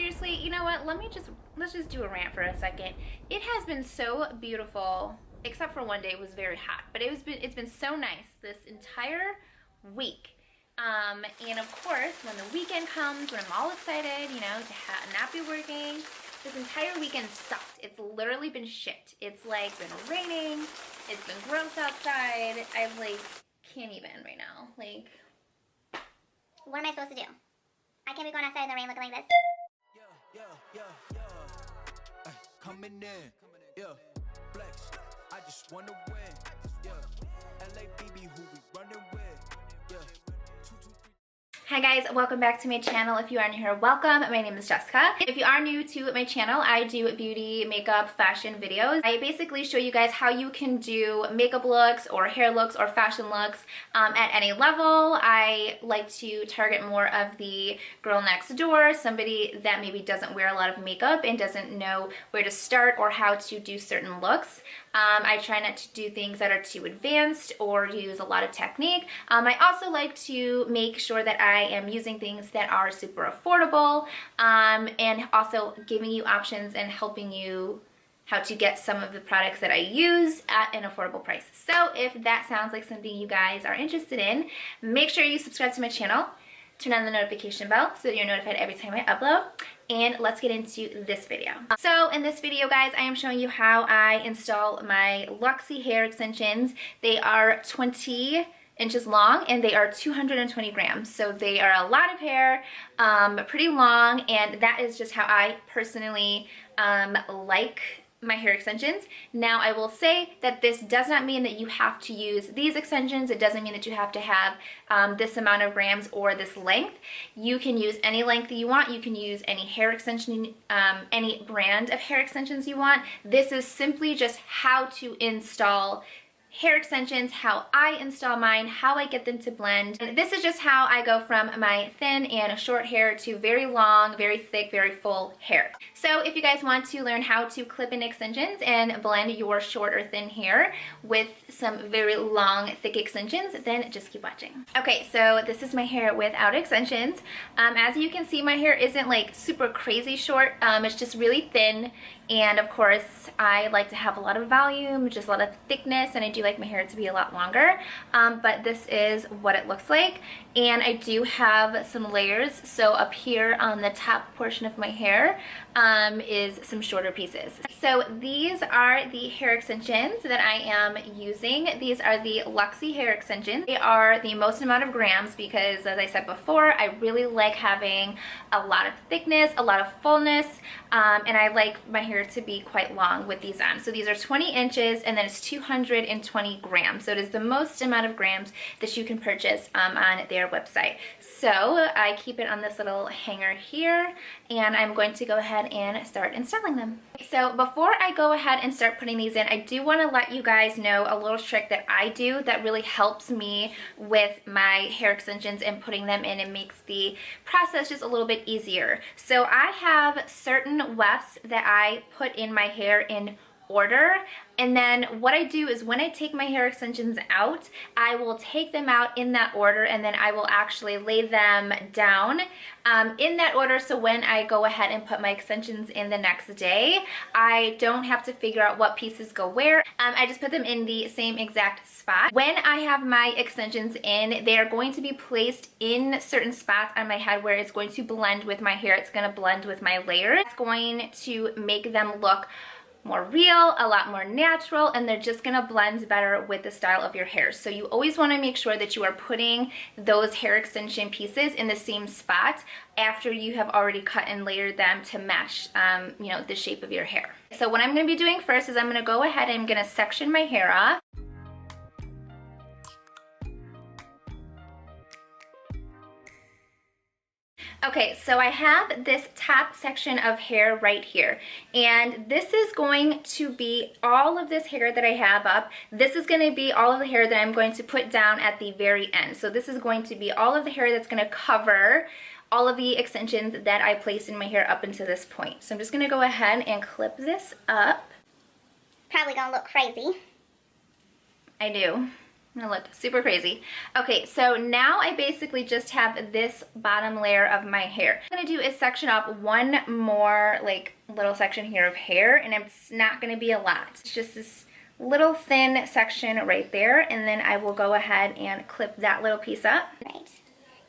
seriously, you know what? Let's just do a rant for a second. It has been so beautiful, except for one day it was very hot, but it's been so nice this entire week. And of course, when the weekend comes, when I'm all excited, you know, to not be working, this entire weekend sucked. It's literally been shit. It's like been raining. It's been gross outside. I like can't even right now. Like, what am I supposed to do? I can't be going outside in the rain looking like this. Ay, coming in, yeah, flex. I just wanna win, yeah. LABB, who we running with, yeah. hi guys, welcome back to my channel. If you are new here, welcome. My name is Jessica. If you are new to my channel, I do beauty, makeup, fashion videos. I basically show you guys how you can do makeup looks or hair looks or fashion looks at any level. I like to target more of the girl next door, somebody that maybe doesn't wear a lot of makeup and doesn't know where to start or how to do certain looks. I try not to do things that are too advanced or use a lot of technique. I also like to make sure that I am using things that are super affordable, and also giving you options and helping you how to get some of the products that I use at an affordable price. So if that sounds like something you guys are interested in, make sure you subscribe to my channel, turn on the notification bell so that you're notified every time I upload. And let's get into this video. So in this video, guys, I am showing you how I install my Luxy hair extensions. They are 20 inches long and they are 220 grams. So they are a lot of hair, pretty long, and that is just how I personally like my hair extensions. Now I will say that this does not mean that you have to use these extensions. It doesn't mean that you have to have this amount of grams or this length. You can use any length that you want. You can use any hair extension, any brand of hair extensions you want. This is simply just how to install hair extensions, how I install mine, how I get them to blend. And this is just how I go from my thin and short hair to very long, very thick, very full hair. So if you guys want to learn how to clip in extensions and blend your short or thin hair with some very long, thick extensions, then just keep watching. Okay, so this is my hair without extensions. As you can see, my hair isn't like super crazy short. It's just really thin. And of course, I like to have a lot of volume, just a lot of thickness, and I do like my hair to be a lot longer. But this is what it looks like. And I do have some layers. So up here on the top portion of my hair is some shorter pieces. So these are the hair extensions that I am using. These are the Luxy hair extensions. They are the most amount of grams because, as I said before, I really like having a lot of thickness, a lot of fullness, and I like my hair to be quite long with these on. So these are 20 inches and then it's 220 grams. So it is the most amount of grams that you can purchase on their website. So I keep it on this little hanger here, and I'm going to go ahead and start installing them. So before I go ahead and start putting these in, I do want to let you guys know a little trick that I do that really helps me with my hair extensions and putting them in. It makes the process just a little bit easier. So I have certain wefts that I put in my hair in order, and then what I do is when I take my hair extensions out, I will take them out in that order, and then I will actually lay them down in that order, so when I go ahead and put my extensions in the next day, I don't have to figure out what pieces go where. I just put them in the same exact spot. When I have my extensions in, they are going to be placed in certain spots on my head where it's going to blend with my hair. It's going to blend with my layers. It's going to make them look more real, a lot more natural, and they're just gonna blend better with the style of your hair. So you always want to make sure that you are putting those hair extension pieces in the same spot after you have already cut and layered them to match you know, the shape of your hair. So what I'm going to be doing first is I'm going to go ahead and I'm going to section my hair off. Okay, so I have this top section of hair right here, and this is going to be all of this hair that I have up. This is going to be all of the hair that I'm going to put down at the very end. So this is going to be all of the hair that's going to cover all of the extensions that I placed in my hair up until this point. So I'm just going to go ahead and clip this up. Probably gonna look crazy. I do. I'm gonna look super crazy. Okay, so now I basically just have this bottom layer of my hair. What I'm gonna do is section off one more like little section here of hair, and it's not gonna be a lot. It's just this little thin section right there, and then I will go ahead and clip that little piece up. Right.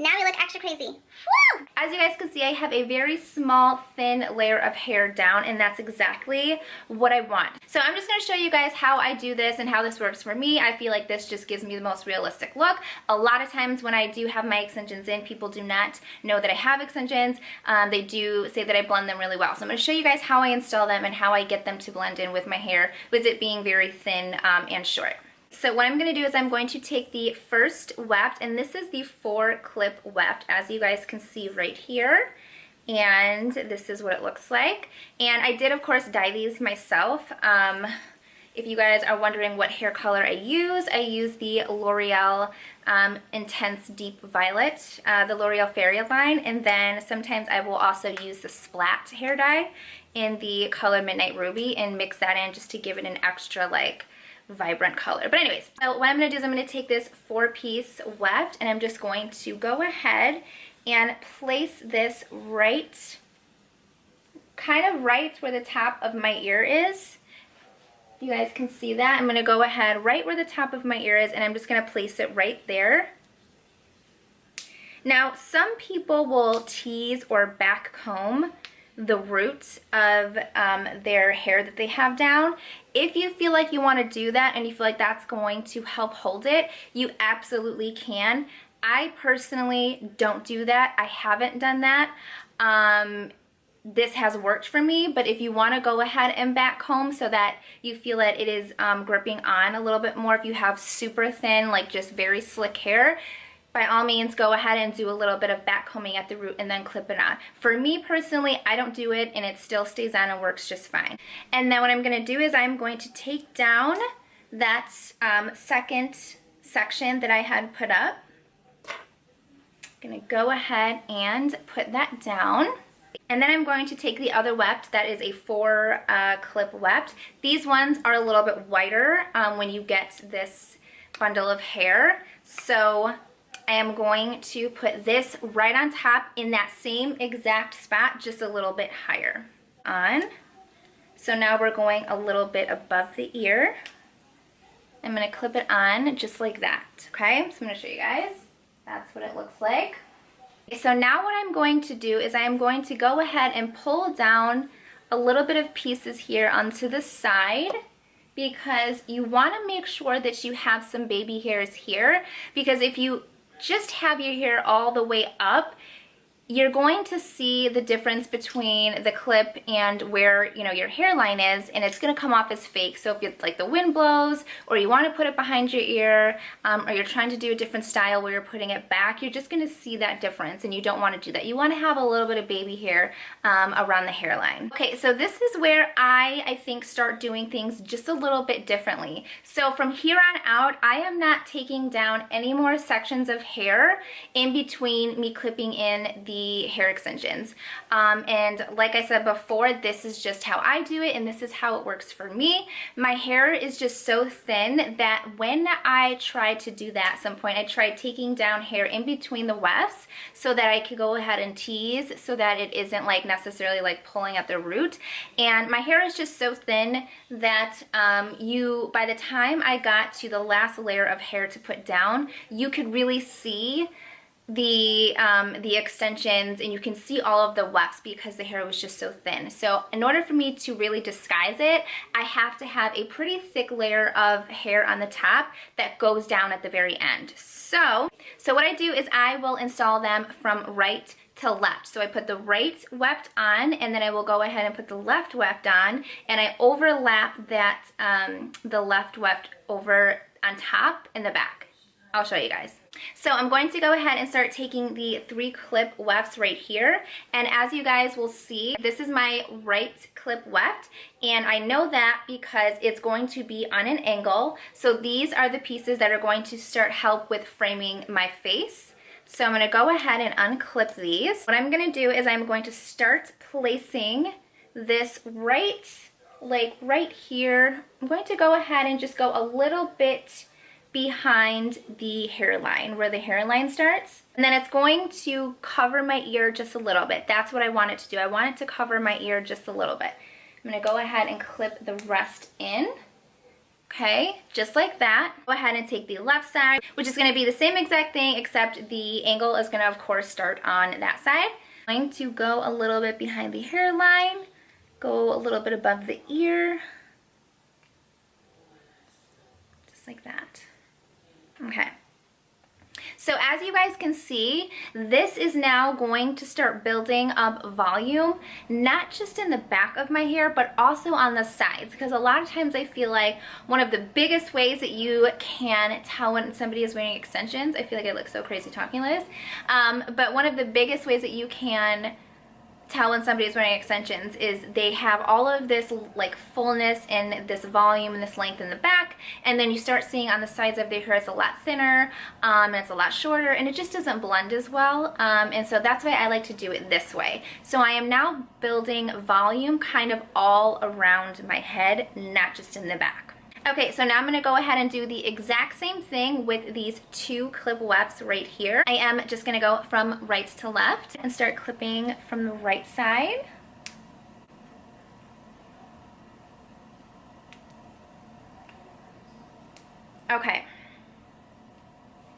Now we look extra crazy. Woo! As you guys can see, I have a very small, thin layer of hair down, and that's exactly what I want. So I'm just going to show you guys how I do this and how this works for me. I feel like this just gives me the most realistic look. A lot of times when I do have my extensions in, people do not know that I have extensions. They do say that I blend them really well. So I'm going to show you guys how I install them and how I get them to blend in with my hair, with it being very thin and short. So what I'm going to do is I'm going to take the first weft, and this is the 4-clip weft, as you guys can see right here. And this is what it looks like. And I did, of course, dye these myself. If you guys are wondering what hair color I use the L'Oreal Intense Deep Violet, the L'Oreal Fairy line, and then sometimes I will also use the Splat hair dye in the color Midnight Ruby and mix that in just to give it an extra, like, vibrant color. But anyways, so what I'm going to do is I'm going to take this 4-piece weft, and I'm just going to go ahead and place this right, kind of right where the top of my ear is. You guys can see that. I'm going to go ahead right where the top of my ear is, and I'm just going to place it right there. Now, some people will tease or back comb the roots of their hair that they have down. If you feel like you want to do that and you feel like that's going to help hold it, you absolutely can. I personally don't do that. I haven't done that. This has worked for me, but if you want to go ahead and back comb so that you feel that it is gripping on a little bit more, if you have super thin, like just very slick hair, by all means, go ahead and do a little bit of back combing at the root and then clip it on. For me personally, I don't do it, and it still stays on and works just fine. And then what I'm going to do is I'm going to take down that second section that I had put up. I'm going to go ahead and put that down. And then I'm going to take the other weft that is a 4-clip weft. These ones are a little bit wider when you get this bundle of hair. So I am going to put this right on top in that same exact spot, just a little bit higher on. So now we're going a little bit above the ear. I'm going to clip it on just like that, okay? So I'm going to show you guys. That's what it looks like. So now what I'm going to do is I am going to go ahead and pull down a little bit of pieces here onto the side, because you want to make sure that you have some baby hairs here, because if you just have your hair all the way up, you're going to see the difference between the clip and where, you know, your hairline is, and it's going to come off as fake. So if it's like the wind blows, or you want to put it behind your ear, or you're trying to do a different style where you're putting it back, you're just going to see that difference, and you don't want to do that. You want to have a little bit of baby hair around the hairline. Okay, so this is where I think start doing things just a little bit differently. So from here on out, I am not taking down any more sections of hair in between me clipping in the hair extensions. And like I said before, this is just how I do it, and this is how it works for me. My hair is just so thin that when I tried to do that at some point, I tried taking down hair in between the wefts so that I could go ahead and tease so that it isn't like necessarily like pulling at the root. And my hair is just so thin that by the time I got to the last layer of hair to put down, you could really see the extensions, and you can see all of the wefts because the hair was just so thin. So in order for me to really disguise it, I have to have a pretty thick layer of hair on the top that goes down at the very end. So what I do is I will install them from right to left. So I put the right weft on, and then I will go ahead and put the left weft on, and I overlap that the left weft over on top and the back. I'll show you guys. So I'm going to go ahead and start taking the 3-clip wefts right here, and as you guys will see, this is my right clip weft, and I know that because it's going to be on an angle. So these are the pieces that are going to start help with framing my face. So I'm going to go ahead and unclip these. What I'm going to do is I'm going to start placing this right here. I'm going to go ahead and just go a little bit behind the hairline, where the hairline starts. And then it's going to cover my ear just a little bit. That's what I want it to do. I want it to cover my ear just a little bit. I'm gonna go ahead and clip the rest in. Okay, just like that. Go ahead and take the left side, which is gonna be the same exact thing, except the angle is gonna, of course, start on that side. I'm going to go a little bit behind the hairline, go a little bit above the ear, just like that. Okay. So as you guys can see, this is now going to start building up volume, not just in the back of my hair, but also on the sides. Because a lot of times I feel like one of the biggest ways that you can tell when somebody is wearing extensions, I feel like I look so crazy talking like this, but one of the biggest ways that you can tell when somebody's wearing extensions is they have all of this like fullness and this volume and this length in the back, and then you start seeing on the sides of their hair it's a lot thinner, and it's a lot shorter, and it just doesn't blend as well, and so that's why I like to do it this way. So I am now building volume kind of all around my head, not just in the back. Okay, so now I'm gonna go ahead and do the exact same thing with these two clip wefts right here. I am just gonna go from right to left and start clipping from the right side. Okay.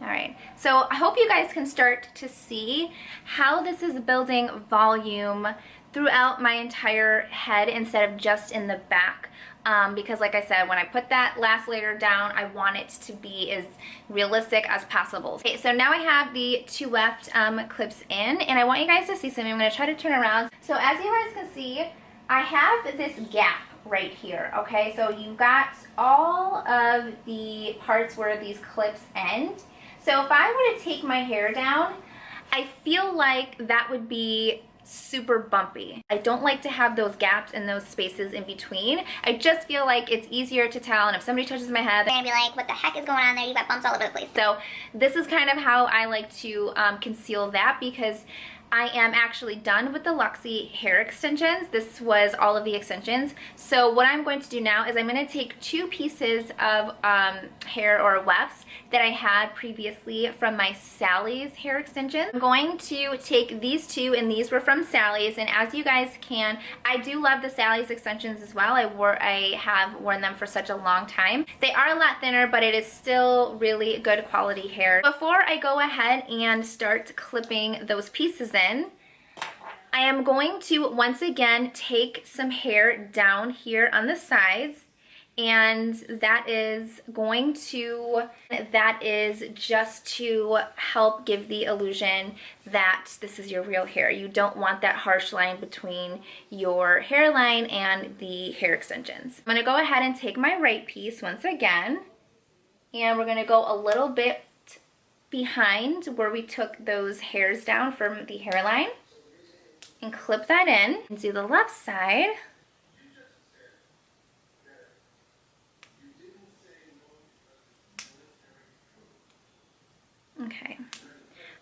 All right, so I hope you guys can start to see how this is building volume throughout my entire head instead of just in the back. Because like I said, when I put that last layer down, I want it to be as realistic as possible. Okay, so now I have the two weft clips in, and I want you guys to see something. I'm gonna try to turn around. So as you guys can see, I have this gap right here, okay? So you've got all of the parts where these clips end. So if I were to take my hair down, I feel like that would be super bumpy. I don't like to have those gaps and those spaces in between. I just feel like it's easier to tell, and if somebody touches my head, They're gonna be like, what the heck is going on there? You got bumps all over the place. so this is kind of how I like to conceal that, because I am actually done with the Luxy hair extensions. This was all of the extensions. So what I'm going to do now is I'm going to take two pieces of hair or wefts that I had previously from my Sally's hair extensions. I'm going to take these two, and these were from Sally's, and as you guys can, I do love the Sally's extensions as well. I have worn them for such a long time. They are a lot thinner, but it is still really good quality hair. Before I go ahead and start clipping those pieces in, I am going to once again take some hair down here on the sides, and that is just to help give the illusion that this is your real hair. You don't want that harsh line between your hairline and the hair extensions. I'm gonna go ahead and take my right piece once again, and we're gonna go a little bit behind where we took those hairs down from the hairline and clip that in, and do the left side.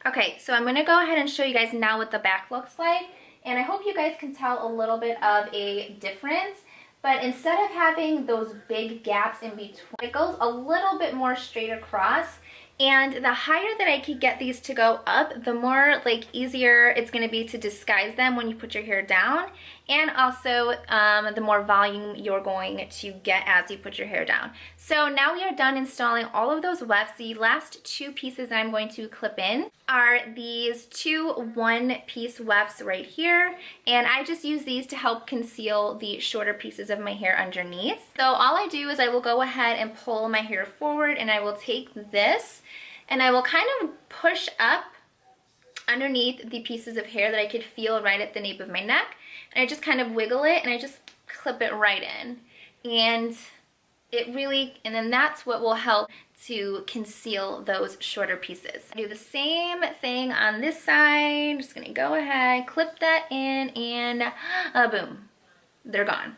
Okay, so I'm gonna go ahead and show you guys now what the back looks like, and I hope you guys can tell a little bit of a difference. But instead of having those big gaps in between, it goes a little bit more straight across. And the higher that I could get these to go up, the more like easier it's going to be to disguise them when you put your hair down, and also the more volume you're going to get as you put your hair down. So now we are done installing all of those wefts. The last two pieces that I'm going to clip in are these two one-piece wefts right here, and I just use these to help conceal the shorter pieces of my hair underneath. So all I do is I will go ahead and pull my hair forward, and I will take this and I will kind of push up underneath the pieces of hair that I could feel right at the nape of my neck, and I just kind of wiggle it and I just clip it right in, and then that's what will help to conceal those shorter pieces. I do the same thing on this side. I'm just gonna go ahead, clip that in, and boom, they're gone.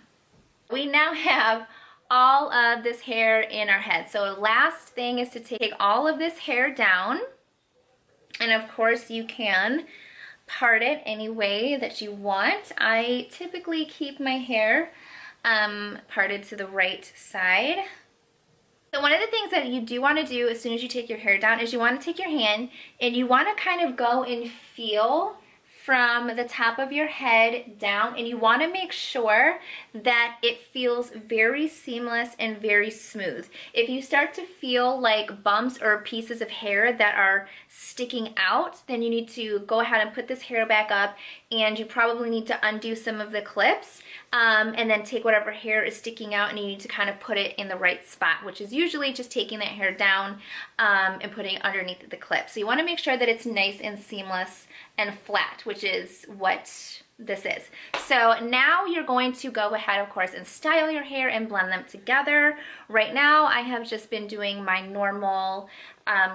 We now have all of this hair in our head. So last thing is to take all of this hair down, and of course you can part it any way that you want. I typically keep my hair parted to the right side. So one of the things that you do want to do as soon as you take your hair down is you want to take your hand and you want to kind of go and feel from the top of your head down, and you want to make sure that it feels very seamless and very smooth. If you start to feel like bumps or pieces of hair that are sticking out, then you need to go ahead and put this hair back up, and you probably need to undo some of the clips, and then take whatever hair is sticking out and you need to kind of put it in the right spot, which is usually just taking that hair down and putting it underneath the clip. So you want to make sure that it's nice and seamless and flat, which is what this is. So now you're going to go ahead, of course, and style your hair and blend them together. Right now I have just been doing my normal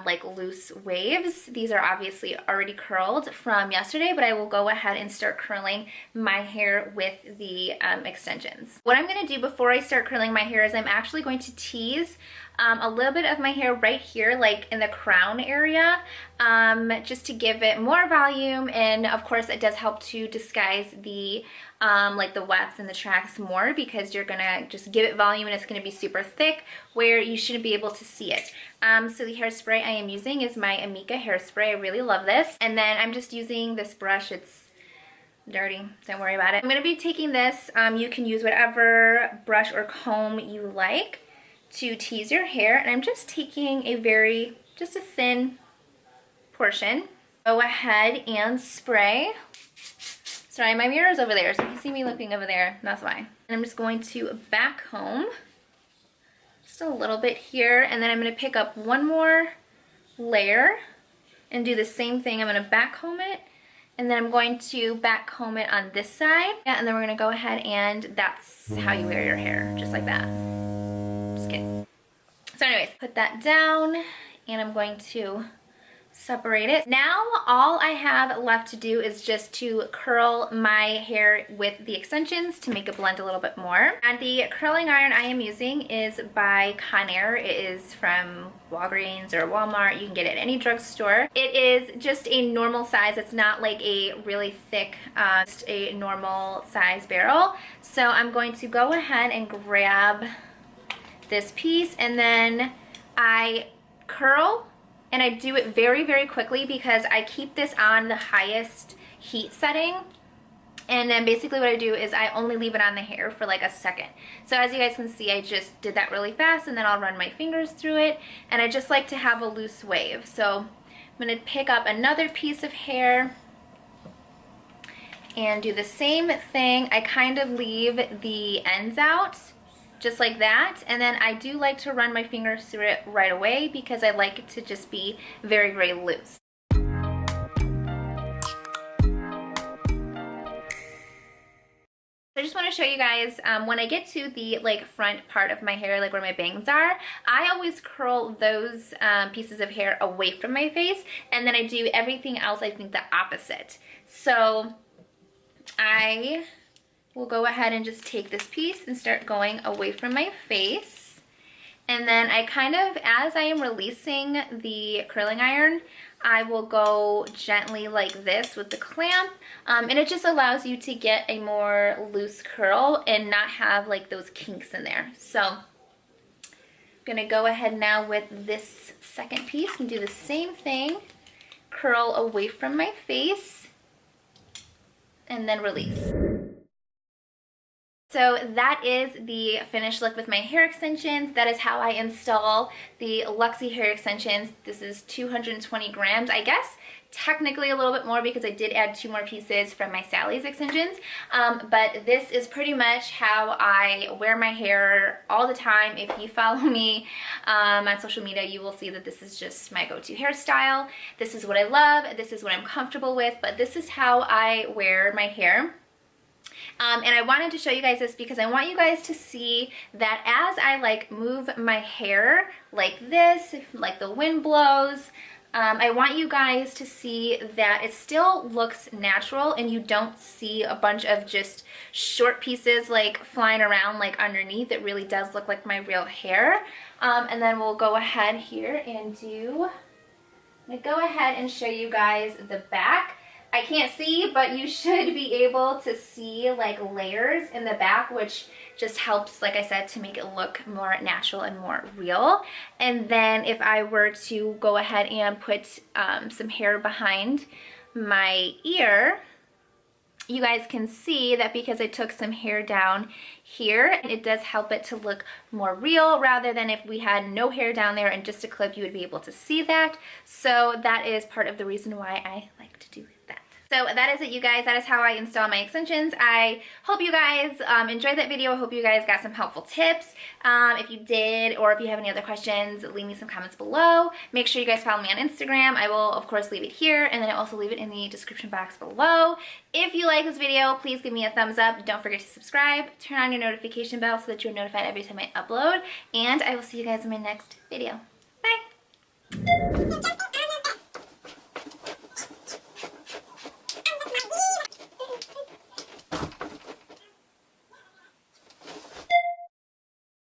like loose waves. These are obviously already curled from yesterday, but I will go ahead and start curling my hair with the extensions. What I'm going to do before I start curling my hair is I'm actually going to tease a little bit of my hair right here, like in the crown area, just to give it more volume, and of course it does help to disguise the like the wefts and the tracks more, because you're gonna just give it volume and it's gonna be super thick where you shouldn't be able to see it. So the hairspray I am using is my Amika hairspray. I really love this. And then I'm just using this brush. It's dirty, don't worry about it. I'm gonna be taking this, you can use whatever brush or comb you like to tease your hair, and I'm just taking just a thin portion. Go ahead and spray. Sorry, my mirror's over there, so if you see me looking over there, that's why. And I'm just going to back comb just a little bit here, and then I'm going to pick up one more layer and do the same thing. I'm going to back comb it, and then I'm going to back comb it on this side. Yeah, and then we're going to go ahead, and that's how you wear your hair, just like that. Just kidding. So anyways, put that down, and I'm going to separate it. Now all I have left to do is just to curl my hair with the extensions to make it blend a little bit more. And the curling iron I am using is by Conair. It is from Walgreens or Walmart. You can get it at any drugstore. It is just a normal size. It's not like a really thick, just a normal size barrel. So I'm going to go ahead and grab this piece, and then I curl, and I do it very, very quickly because I keep this on the highest heat setting. And then basically what I do is I only leave it on the hair for like a second. So as you guys can see, I just did that really fast, and then I'll run my fingers through it. And I just like to have a loose wave. So I'm going to pick up another piece of hair and do the same thing. I kind of leave the ends out, just like that, and then I do like to run my fingers through it right away because I like it to just be very, very loose. I just want to show you guys, when I get to the like front part of my hair, like where my bangs are, I always curl those pieces of hair away from my face, and then I do everything else, I think, the opposite. So I will go ahead and just take this piece and start going away from my face. And then I kind of, as I am releasing the curling iron, I will go gently like this with the clamp, and it just allows you to get a more loose curl and not have like those kinks in there. So I'm gonna go ahead now with this second piece and do the same thing. Curl away from my face and then release. So that is the finished look with my hair extensions. That is how I install the Luxy hair extensions. This is 220 grams, I guess. Technically a little bit more because I did add 2 more pieces from my Sally's extensions. But this is pretty much how I wear my hair all the time. If you follow me on social media, you will see that this is just my go-to hairstyle. This is what I love. This is what I'm comfortable with. But this is how I wear my hair. And I wanted to show you guys this because I want you guys to see that as I like move my hair like this, like the wind blows, I want you guys to see that it still looks natural and you don't see a bunch of just short pieces like flying around like underneath. It really does look like my real hair. And then we'll go ahead here and I'm gonna go ahead and show you guys the back. I can't see, but you should be able to see like layers in the back, which just helps, like I said, to make it look more natural and more real. And then if I were to go ahead and put some hair behind my ear, you guys can see that because I took some hair down here, it does help it to look more real, rather than if we had no hair down there and just a clip, you would be able to see that. So that is part of the reason why I like to do that. So that is it, you guys. That is how I install my extensions. I hope you guys enjoyed that video. I hope you guys got some helpful tips. If you did, or if you have any other questions, leave me some comments below. Make sure you guys follow me on Instagram. I will, of course, leave it here, and then I also leave it in the description box below. If you like this video, please give me a thumbs up. Don't forget to subscribe. Turn on your notification bell so that you're notified every time I upload. And I will see you guys in my next video. Bye!